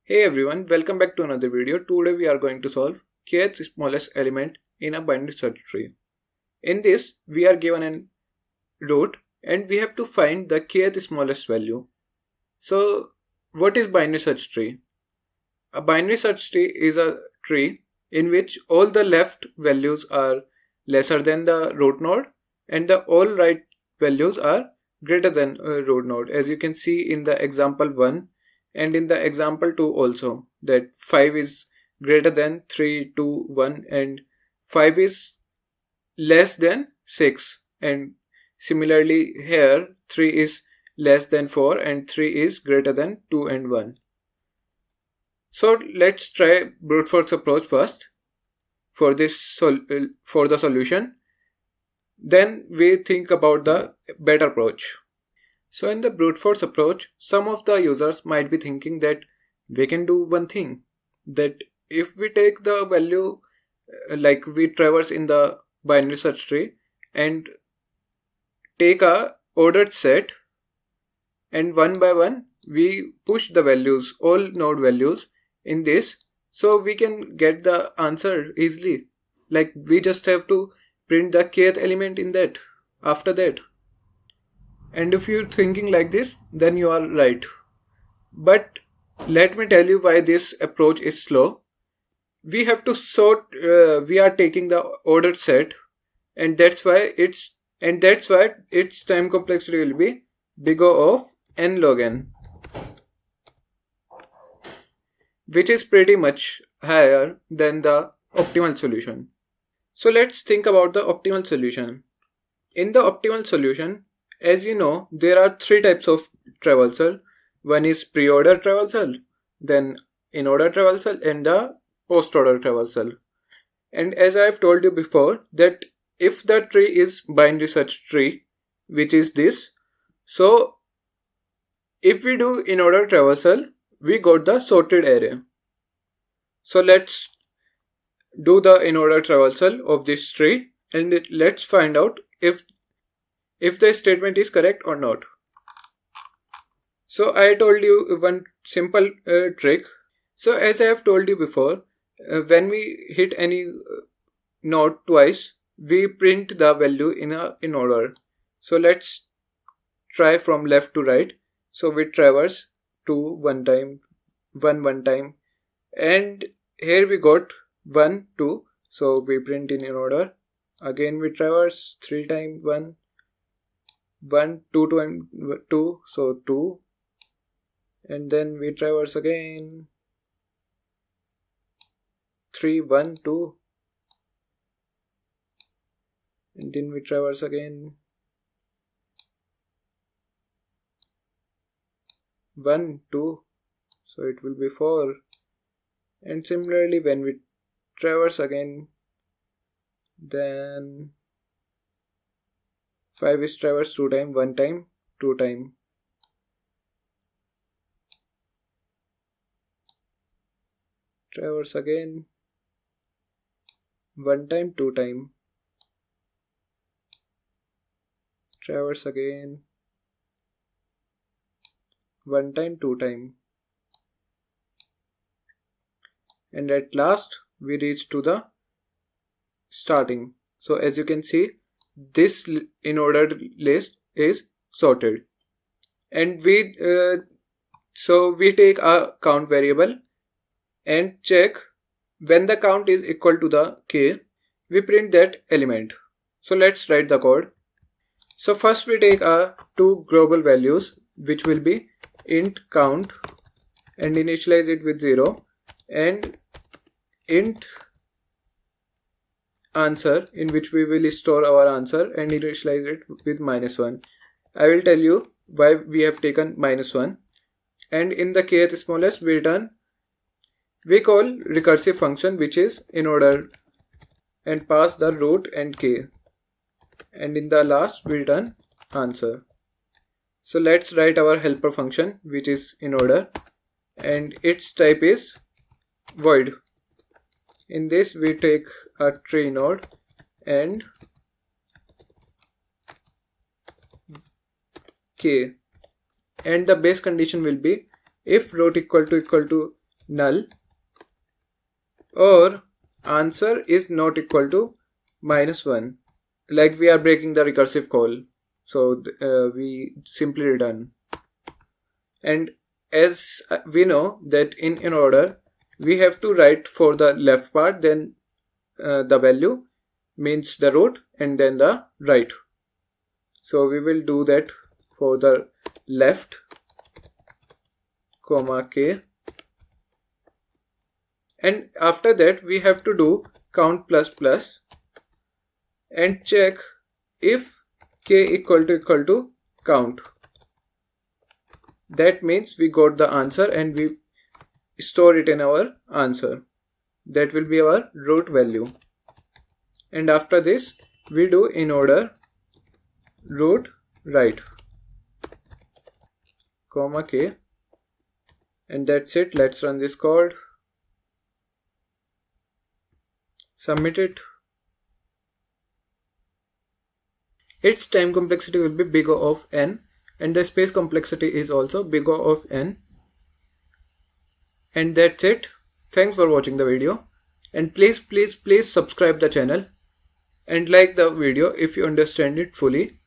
Hey everyone, welcome back to another video. Today we are going to solve kth smallest element in a binary search tree. In this, we are given a root and we have to find the kth smallest value. So, what is binary search tree? A binary search tree is a tree in which all the left values are lesser than the root node and the all right values are greater than root node, as you can see in the example 1 and in the example 2 also, that 5 is greater than 3, 2, 1 and 5 is less than 6, and similarly here 3 is less than 4 and 3 is greater than 2 and 1. So let's try brute force approach first for the solution. Then we think about the better approach. So in the brute force approach, some of the users might be thinking that we can do one thing, that if we take the value like we traverse in the binary search tree and take a ordered set, and one by one we push the values, all node values in this, so we can get the answer easily. Like we just have to print the kth element in that after that. And if you're thinking like this, then you are right. But let me tell you why this approach is slow. We have to sort, we are taking the ordered set, and that's why its time complexity will be big O of n log n, which is pretty much higher than the optimal solution. So let's think about the optimal solution. In the optimal solution, as you know, there are three types of traversal. One is pre-order traversal, then in-order traversal, and the post-order traversal. And as I have told you before, that if the tree is binary search tree, which is this, so if we do in-order traversal, we got the sorted array. So let's do the in-order traversal of this tree and let's find out if the statement is correct or not. So I told you one simple trick. So as I have told you before, when we hit any node twice, we print the value in order. So let's try from left to right. So we traverse 2 one time, 1 time, and here we got 1, 2. So we print in order. Again we traverse 3 times, 1, 2, 2 and 2, so 2, and then we traverse again 3, 1, 2, and then we traverse again 1, 2, so it will be 4, and similarly when we traverse again, then 5 is traversed 2 times, 1 time, 2 times. Traverse again 1 time, 2 time. Traverse again 1 time, 2 time. And at last we reach to the starting. So as you can see, this in order list is sorted, and we take a count variable and check when the count is equal to the k, we print that element. So let's write the code. So first we take two global values, which will be int count and initialize it with 0, and int answer, in which we will store our answer and initialize it with -1. I will tell you why we have taken -1. And in the kth smallest we call recursive function, which is in order, and pass the root and k, and in the last we return answer. So let's write our helper function, which is in order, and its type is void. In this we take a tree node and k, and the base condition will be if root equal to null, or answer is not equal to -1, like we are breaking the recursive call, so we simply return. And as we know that in inorder we have to write for the left part, then the value means the root, and then the right. So we will do that for the left, comma k, and after that we have to do count plus plus and check if k equal to count. That means we got the answer and we store it in our answer. That will be our root value. And after this we do inorder root right, comma k, and that's it. Let's run this code, submit it. Its time complexity will be big O of n, and the space complexity is also big O of n. And that's it. Thanks for watching the video, and please subscribe the channel and like the video if you understand it fully.